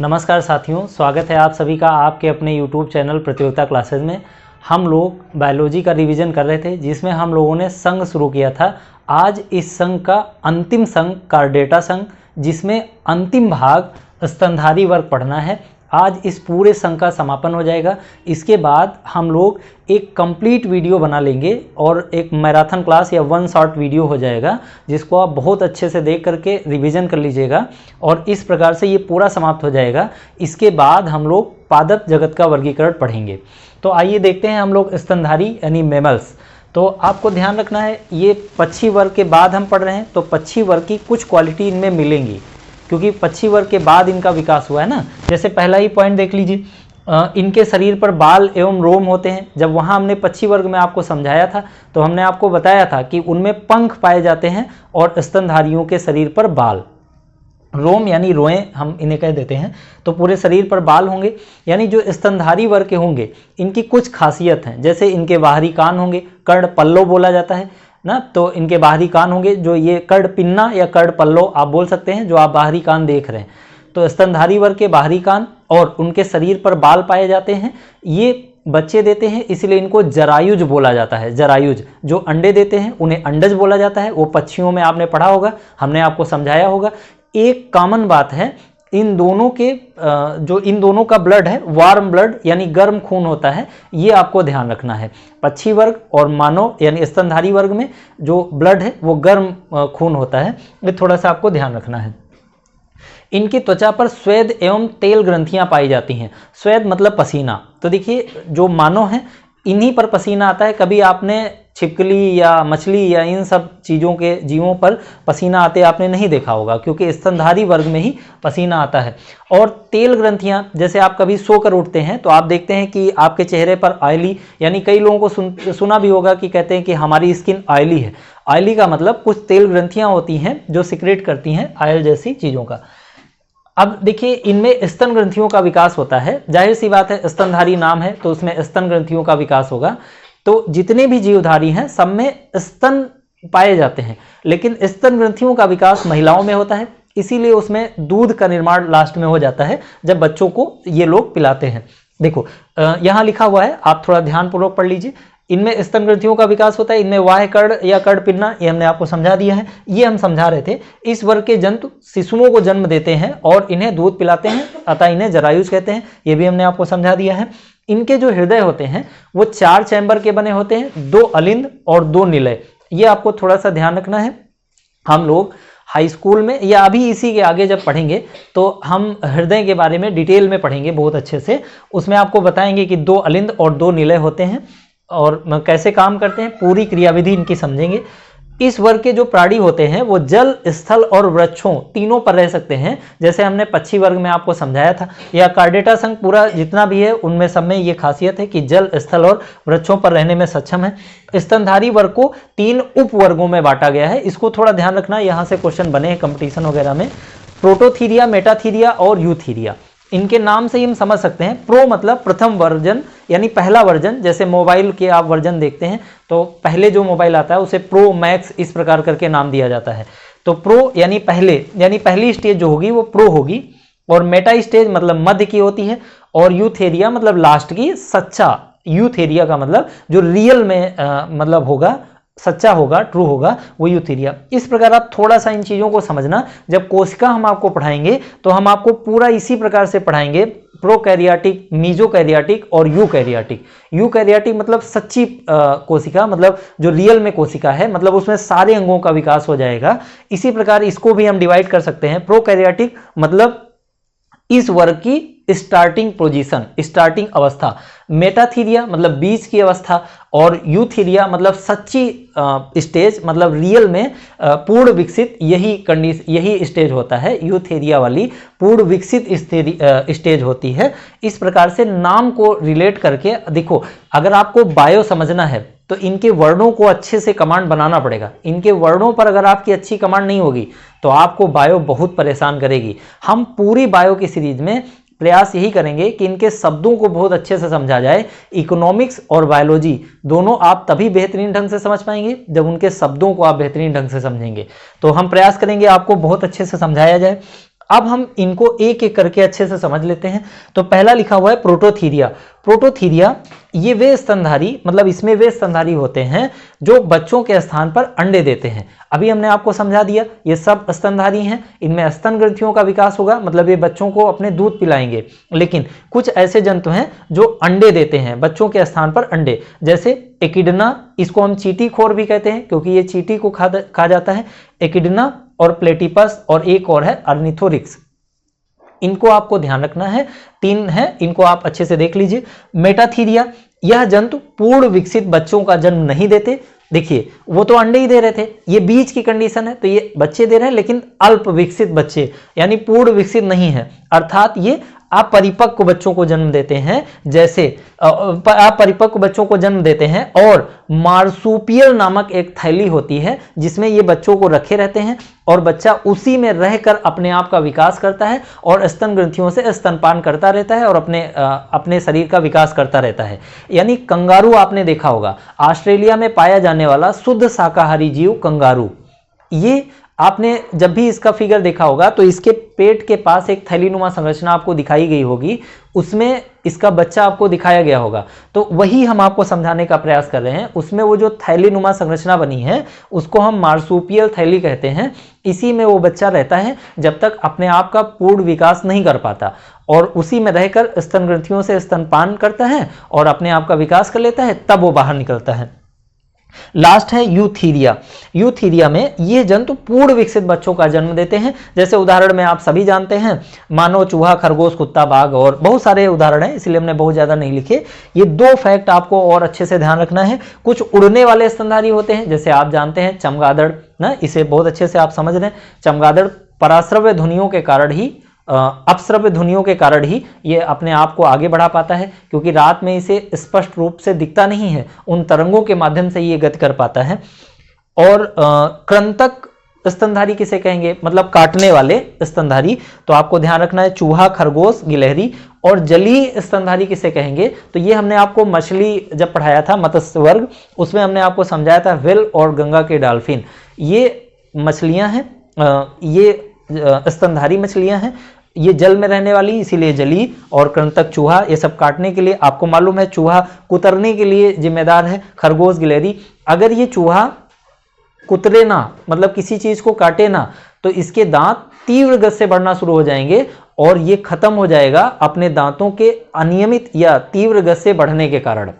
नमस्कार साथियों, स्वागत है आप सभी का आपके अपने YouTube चैनल प्रतियोगिता क्लासेस में। हम लोग बायोलॉजी का रिवीजन कर रहे थे जिसमें हम लोगों ने संघ शुरू किया था। आज इस संघ का अंतिम संघ कार्डेटा संघ, जिसमें अंतिम भाग स्तनधारी वर्ग पढ़ना है। आज इस पूरे संघ का समापन हो जाएगा। इसके बाद हम लोग एक कंप्लीट वीडियो बना लेंगे और एक मैराथन क्लास या वन शॉट वीडियो हो जाएगा, जिसको आप बहुत अच्छे से देख करके रिवीजन कर लीजिएगा और इस प्रकार से ये पूरा समाप्त हो जाएगा। इसके बाद हम लोग पादप जगत का वर्गीकरण पढ़ेंगे। तो आइए देखते हैं हम लोग स्तनधारी यानी मैमल्स। तो आपको ध्यान रखना है, ये पक्षी वर्ग के बाद हम पढ़ रहे हैं, तो पक्षी वर्ग की कुछ क्वालिटी इनमें मिलेंगी क्योंकि पक्षी वर्ग के बाद इनका विकास हुआ है ना। जैसे पहला ही पॉइंट देख लीजिए, इनके शरीर पर बाल एवं रोम होते हैं। जब वहाँ हमने पक्षी वर्ग में आपको समझाया था तो हमने आपको बताया था कि उनमें पंख पाए जाते हैं और स्तनधारियों के शरीर पर बाल, रोम यानी रोएं हम इन्हें कह देते हैं। तो पूरे शरीर पर बाल होंगे, यानी जो स्तनधारी वर्ग के होंगे इनकी कुछ खासियत हैं। जैसे इनके बाहरी कान होंगे, कर्ण पल्लो बोला जाता है ना, तो इनके बाहरी कान होंगे, जो ये कर्ण पिन्ना या कर्ण पल्लो आप बोल सकते हैं, जो आप बाहरी कान देख रहे हैं। तो स्तनधारी वर्ग के बाहरी कान और उनके शरीर पर बाल पाए जाते हैं। ये बच्चे देते हैं, इसलिए इनको जरायुज बोला जाता है। जरायुज जो अंडे देते हैं उन्हें अंडज बोला जाता है। वो पक्षियों में आपने पढ़ा होगा, हमने आपको समझाया होगा। एक कॉमन बात है, इन दोनों के जो इन दोनों का ब्लड है वार्म ब्लड यानी गर्म खून होता है। ये आपको ध्यान रखना है। पक्षी वर्ग और मानव यानी स्तनधारी वर्ग में जो ब्लड है वो गर्म खून होता है। ये थोड़ा सा आपको ध्यान रखना है। इनकी त्वचा पर स्वेद एवं तेल ग्रंथियां पाई जाती हैं। स्वेद मतलब पसीना। तो देखिए, जो मानव हैं इन्हीं पर पसीना आता है। कभी आपने छिपकली या मछली या इन सब चीज़ों के जीवों पर पसीना आते आपने नहीं देखा होगा, क्योंकि स्तनधारी वर्ग में ही पसीना आता है। और तेल ग्रंथियां, जैसे आप कभी सोकर उठते हैं तो आप देखते हैं कि आपके चेहरे पर ऑयली, यानी कई लोगों को सुना भी होगा कि कहते हैं कि हमारी स्किन ऑयली है। ऑयली का मतलब कुछ तेल ग्रंथियां होती हैं जो सिक्रेट करती हैं ऑयल जैसी चीज़ों का। अब देखिए, इनमें स्तन ग्रंथियों का विकास होता है। जाहिर सी बात है, स्तनधारी नाम है तो उसमें स्तन ग्रंथियों का विकास होगा। तो जितने भी जीवधारी हैं सब में स्तन पाए जाते हैं, लेकिन स्तन ग्रंथियों का विकास महिलाओं में होता है। इसीलिए उसमें दूध का निर्माण लास्ट में हो जाता है जब बच्चों को ये लोग पिलाते हैं। देखो यहाँ लिखा हुआ है, आप थोड़ा ध्यानपूर्वक पढ़ लीजिए। इनमें स्तन ग्रंथियों का विकास होता है। इनमें वाह्य कर्ण या कर्ण पिन्ना, ये हमने आपको समझा दिया है। ये हम समझा रहे थे। इस वर्ग के जंतु शिशुओं को जन्म देते हैं और इन्हें दूध पिलाते हैं, अतः इन्हें जरायुज कहते हैं। ये भी हमने आपको समझा दिया है। इनके जो हृदय होते हैं वो 4 चैम्बर के बने होते हैं, 2 अलिंद और 2 निलय। ये आपको थोड़ा सा ध्यान रखना है। हम लोग हाई स्कूल में या अभी इसी के आगे जब पढ़ेंगे तो हम हृदय के बारे में डिटेल में पढ़ेंगे बहुत अच्छे से। उसमें आपको बताएंगे कि 2 अलिंद और 2 निलय होते हैं और कैसे काम करते हैं, पूरी क्रियाविधि इनकी समझेंगे। इस वर्ग के जो प्राणी होते हैं वो जल, स्थल और वृक्षों तीनों पर रह सकते हैं, जैसे हमने पक्षी वर्ग में आपको समझाया था। या कार्डेटा संघ पूरा जितना भी है उनमें सब में ये खासियत है कि जल, स्थल और वृक्षों पर रहने में सक्षम है। स्तनधारी वर्ग को 3 उप वर्गों में बांटा गया है। इसको थोड़ा ध्यान रखना, यहाँ से क्वेश्चन बने हैं कंपटीशन वगैरह में। प्रोटोथीरिया, मेटाथीरिया और यूथीरिया। इनके नाम से ही हम समझ सकते हैं। प्रो मतलब प्रथम वर्जन यानी पहला वर्जन। जैसे मोबाइल के आप वर्जन देखते हैं तो पहले जो मोबाइल आता है उसे प्रो, मैक्स इस प्रकार करके नाम दिया जाता है। तो प्रो यानी पहले, यानी पहली स्टेज जो होगी वो प्रो होगी। और मेटा स्टेज मतलब मध्य की होती है। और यूथेरिया मतलब लास्ट की, सच्चा। यूथेरिया का मतलब जो रियल में मतलब होगा, सच्चा होगा, ट्रू होगा, वो यूथेरिया। इस प्रकार आप थोड़ा सा इन चीज़ों को समझना। जब कोशिका हम आपको पढ़ाएंगे तो हम आपको पूरा इसी प्रकार से पढ़ाएंगे, प्रोकैरियोटिक, मीजोकैरियोटिक और यूकैरियोटिक। यूकैरियोटिक मतलब सच्ची कोशिका, मतलब जो रियल में कोशिका है, मतलब उसमें सारे अंगों का विकास हो जाएगा। इसी प्रकार इसको भी हम डिवाइड कर सकते हैं। प्रोकैरियोटिक मतलब इस वर्ग की स्टार्टिंग पोजीशन, स्टार्टिंग अवस्था। मेटाथीरिया मतलब बीज की अवस्था। और यूथीरिया मतलब सच्ची स्टेज, मतलब रियल में पूर्ण विकसित, यही स्टेज होता है। यूथेरिया वाली पूर्ण विकसित स्टेज होती है। इस प्रकार से नाम को रिलेट करके देखो, अगर आपको बायो समझना है तो इनके वर्णों को अच्छे से कमांड बनाना पड़ेगा। इनके वर्णों पर अगर आपकी अच्छी कमांड नहीं होगी तो आपको बायो बहुत परेशान करेगी। हम पूरी बायो की सीरीज में प्रयास यही करेंगे कि इनके शब्दों को बहुत अच्छे से समझा जाए। इकोनॉमिक्स और बायोलॉजी दोनों आप तभी बेहतरीन ढंग से समझ पाएंगे जब उनके शब्दों को आप बेहतरीन ढंग से समझेंगे। तो हम प्रयास करेंगे आपको बहुत अच्छे से समझाया जाए। अब हम इनको एक एक करके अच्छे से समझ लेते हैं। तो पहला लिखा हुआ है प्रोटोथीरिया। प्रोटोथीरिया ये वे स्तनधारी, मतलब इसमें वे स्तनधारी होते हैं जो बच्चों के स्थान पर अंडे देते हैं। अभी हमने आपको समझा दिया ये सब स्तनधारी हैं, इनमें स्तन ग्रंथियों का विकास होगा, मतलब ये बच्चों को अपने दूध पिलाएंगे। लेकिन कुछ ऐसे जंतु हैं जो अंडे देते हैं, बच्चों के स्थान पर अंडे, जैसे एकिडना, इसको हम चींटीखोर भी कहते हैं क्योंकि ये चींटी को खा जाता है। एकिडना और प्लेटिपस और एक और है अर्निथोरिक्स, इनको आपको ध्यान रखना है, 3 है, इनको आप अच्छे से देख लीजिए। मेटाथीरिया, यह जंतु पूर्ण विकसित बच्चों का जन्म नहीं देते। देखिए वो तो अंडे ही दे रहे थे, ये बीच की कंडीशन है, तो ये बच्चे दे रहे हैं लेकिन अल्प विकसित बच्चे, यानी पूर्ण विकसित नहीं है, अर्थात ये अपरिपक्व बच्चों को जन्म देते हैं। जैसे अपरिपक्व बच्चों को जन्म देते हैं, और मार्सुपियल नामक एक थैली होती है जिसमें ये बच्चों को रखे रहते हैं और बच्चा उसी में रहकर अपने आप का विकास करता है और स्तन ग्रंथियों से स्तनपान करता रहता है और अपने शरीर का विकास करता रहता है। यानी कंगारू आपने देखा होगा, ऑस्ट्रेलिया में पाया जाने वाला शुद्ध शाकाहारी जीव कंगारू, ये आपने जब भी इसका फिगर देखा होगा तो इसके पेट के पास एक थैलीनुमा संरचना आपको दिखाई गई होगी, उसमें इसका बच्चा आपको दिखाया गया होगा। तो वही हम आपको समझाने का प्रयास कर रहे हैं। उसमें वो जो थैलीनुमा संरचना बनी है उसको हम मार्सुपियल थैली कहते हैं। इसी में वो बच्चा रहता है जब तक अपने आप का पूर्ण विकास नहीं कर पाता, और उसी में रहकर स्तन ग्रंथियों से स्तनपान करता है और अपने आप का विकास कर लेता है, तब वो बाहर निकलता है। लास्ट है यूथीरिया। यूथीरिया में ये जंतु पूर्ण विकसित बच्चों का जन्म देते हैं। जैसे उदाहरण में आप सभी जानते हैं, मानव, चूहा, खरगोश, कुत्ता, बाघ और बहुत सारे उदाहरण हैं, इसलिए हमने बहुत ज्यादा नहीं लिखे। ये 2 फैक्ट आपको और अच्छे से ध्यान रखना है। कुछ उड़ने वाले स्तनधारी होते हैं, जैसे आप जानते हैं चमगादड़ ना, इसे बहुत अच्छे से आप समझ रहे हैं। चमगादड़ पराश्रव्य ध्वनियों के कारण ही, अपश्रव्य ध्वनियों के कारण ही ये अपने आप को आगे बढ़ा पाता है, क्योंकि रात में इसे स्पष्ट रूप से दिखता नहीं है, उन तरंगों के माध्यम से ये गति कर पाता है। और कृंतक स्तनधारी किसे कहेंगे, मतलब काटने वाले स्तनधारी, तो आपको ध्यान रखना है चूहा, खरगोश, गिलहरी। और जलीय स्तनधारी किसे कहेंगे, तो ये हमने आपको मछली जब पढ़ाया था मत्स्य वर्ग, उसमें हमने आपको समझाया था व्हेल और गंगा के डॉल्फिन, ये मछलियां हैं, ये स्तनधारी मछलियां हैं, ये जल में रहने वाली, इसीलिए जली। और कृंतक, चूहा, ये सब काटने के लिए, आपको मालूम है चूहा कुतरने के लिए जिम्मेदार है, खरगोश, गिलहरी। अगर ये चूहा कुतरे ना, मतलब किसी चीज को काटे ना, तो इसके दांत तीव्र गति से बढ़ना शुरू हो जाएंगे और ये खत्म हो जाएगा अपने दांतों के अनियमित या तीव्र गति से बढ़ने के कारण।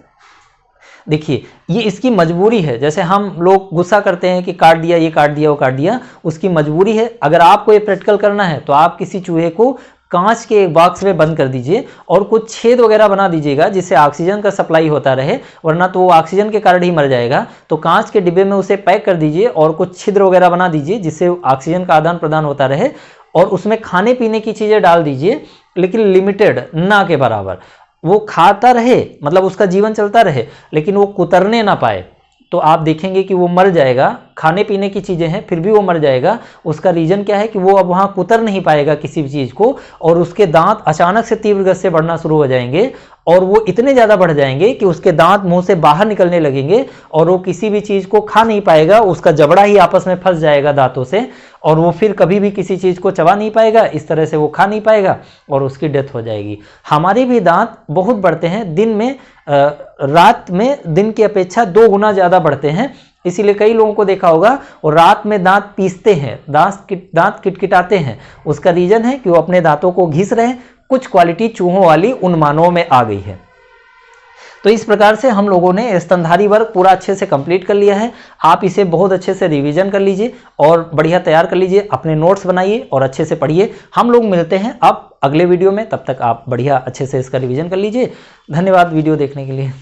देखिए ये इसकी मजबूरी है, जैसे हम लोग गुस्सा करते हैं कि काट दिया, ये काट दिया, वो काट दिया, उसकी मजबूरी है। अगर आपको ये प्रैक्टिकल करना है तो आप किसी चूहे को कांच के एक बॉक्स में बंद कर दीजिए और कुछ छेद वगैरह बना दीजिएगा जिससे ऑक्सीजन का सप्लाई होता रहे, वरना तो वो ऑक्सीजन के कारण ही मर जाएगा। तो कांच के डिब्बे में उसे पैक कर दीजिए और कुछ छिद्र वगैरह बना दीजिए जिससे ऑक्सीजन का आदान प्रदान होता रहे, और उसमें खाने पीने की चीजें डाल दीजिए, लेकिन लिमिटेड, ना के बराबर। वो खाता रहे, मतलब उसका जीवन चलता रहे, लेकिन वो कुतरने ना पाए, तो आप देखेंगे कि वो मर जाएगा। खाने पीने की चीज़ें हैं फिर भी वो मर जाएगा। उसका रीजन क्या है कि वो अब वहाँ कुतर नहीं पाएगा किसी भी चीज़ को, और उसके दांत अचानक से तीव्र गति से बढ़ना शुरू हो जाएंगे, और वो इतने ज़्यादा बढ़ जाएंगे कि उसके दांत मुंह से बाहर निकलने लगेंगे और वो किसी भी चीज़ को खा नहीं पाएगा, उसका जबड़ा ही आपस में फंस जाएगा दांतों से, और वो फिर कभी भी किसी चीज़ को चबा नहीं पाएगा, इस तरह से वो खा नहीं पाएगा और उसकी डेथ हो जाएगी। हमारे भी दांत बहुत बढ़ते हैं, दिन में रात में दिन की अपेक्षा 2 गुना ज़्यादा बढ़ते हैं। इसीलिए कई लोगों को देखा होगा वो रात में दांत पीसते हैं, दांत किटकिटाते हैं। उसका रीजन है कि वो अपने दांतों को घिस रहे हैं। कुछ क्वालिटी चूहों वाली उन मानवों में आ गई है। तो इस प्रकार से हम लोगों ने स्तनधारी वर्ग पूरा अच्छे से कंप्लीट कर लिया है। आप इसे बहुत अच्छे से रिवीजन कर लीजिए और बढ़िया तैयार कर लीजिए, अपने नोट्स बनाइए और अच्छे से पढ़िए। हम लोग मिलते हैं अब अगले वीडियो में, तब तक आप बढ़िया अच्छे से इसका रिवीजन कर लीजिए। धन्यवाद वीडियो देखने के लिए।